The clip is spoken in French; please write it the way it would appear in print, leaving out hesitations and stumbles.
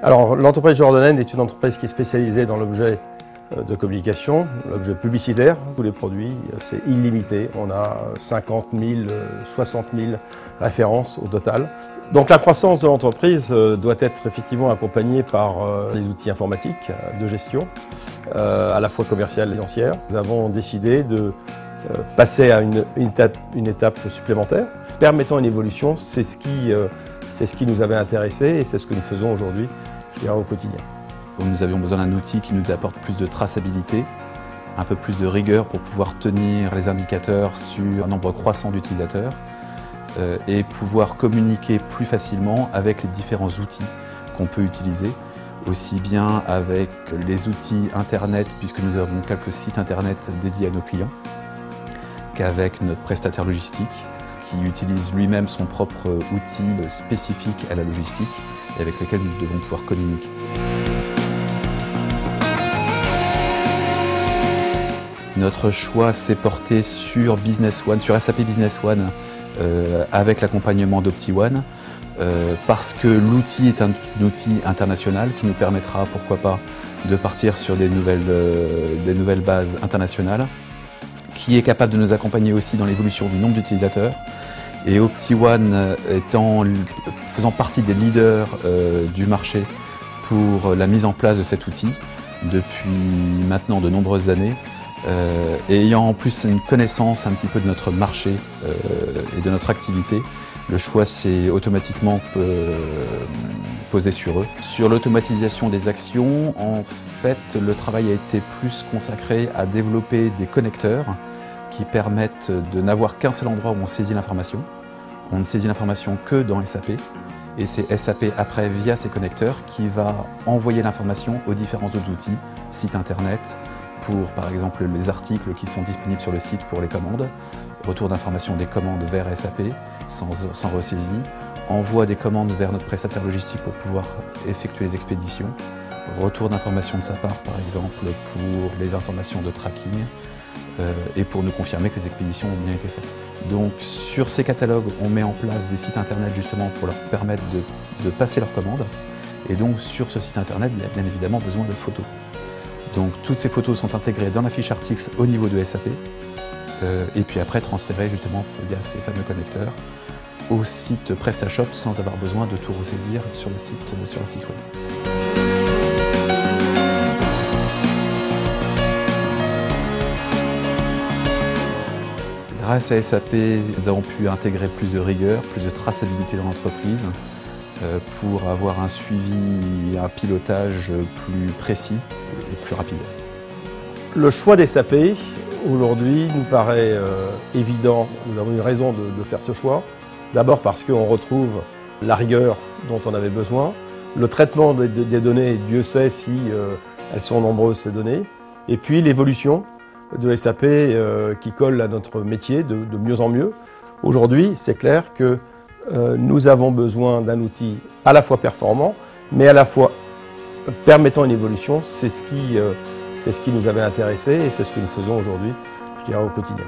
Alors, l'entreprise Jordanen est une entreprise qui est spécialisée dans l'objet de communication, l'objet publicitaire. Tous les produits, c'est illimité. On a 50 000, 60 000 références au total. Donc la croissance de l'entreprise doit être effectivement accompagnée par les outils informatiques de gestion, à la fois commerciale et financière. Nous avons décidé de passer à une étape supplémentaire, permettant une évolution. C'est ce qui nous avait intéressé et c'est ce que nous faisons aujourd'hui, je dirais, au quotidien. Nous avions besoin d'un outil qui nous apporte plus de traçabilité, un peu plus de rigueur pour pouvoir tenir les indicateurs sur un nombre croissant d'utilisateurs et pouvoir communiquer plus facilement avec les différents outils qu'on peut utiliser, aussi bien avec les outils Internet, puisque nous avons quelques sites Internet dédiés à nos clients, qu'avec notre prestataire logistique, qui utilise lui-même son propre outil spécifique à la logistique et avec lequel nous devons pouvoir communiquer. Notre choix s'est porté sur Business One, sur SAP Business One, avec l'accompagnement d'OptiOne, parce que l'outil est un outil international qui nous permettra, pourquoi pas, de partir sur des nouvelles bases internationales, qui est capable de nous accompagner aussi dans l'évolution du nombre d'utilisateurs. Et OptiOne faisant partie des leaders du marché pour la mise en place de cet outil depuis maintenant de nombreuses années, et ayant en plus une connaissance un petit peu de notre marché et de notre activité, le choix s'est automatiquement posé sur eux. Sur l'automatisation des actions, en fait, le travail a été plus consacré à développer des connecteurs qui permettent de n'avoir qu'un seul endroit où on saisit l'information. On ne saisit l'information que dans SAP, et c'est SAP après, via ces connecteurs, qui va envoyer l'information aux différents autres outils, sites internet, pour par exemple les articles qui sont disponibles sur le site pour les commandes, retour d'information des commandes vers SAP sans ressaisie, envoi des commandes vers notre prestataire logistique pour pouvoir effectuer les expéditions, retour d'informations de sa part par exemple pour les informations de tracking et pour nous confirmer que les expéditions ont bien été faites. Donc sur ces catalogues, on met en place des sites internet justement pour leur permettre de passer leurs commandes, et donc sur ce site internet, il y a bien évidemment besoin de photos. Donc toutes ces photos sont intégrées dans la fiche article au niveau de SAP et puis après transférées justement via ces fameux connecteurs au site PrestaShop sans avoir besoin de tout ressaisir sur le site web. Grâce à SAP, nous avons pu intégrer plus de rigueur, plus de traçabilité dans l'entreprise pour avoir un suivi et un pilotage plus précis et plus rapide. Le choix des SAP, aujourd'hui, nous paraît évident. Nous avons eu raison de faire ce choix. D'abord parce qu'on retrouve la rigueur dont on avait besoin, le traitement des données, Dieu sait si elles sont nombreuses ces données, et puis l'évolution de SAP qui colle à notre métier de mieux en mieux. Aujourd'hui, c'est clair que nous avons besoin d'un outil à la fois performant, mais à la fois permettant une évolution. C'est ce qui nous avait intéressé et c'est ce que nous faisons aujourd'hui, je dirais, au quotidien.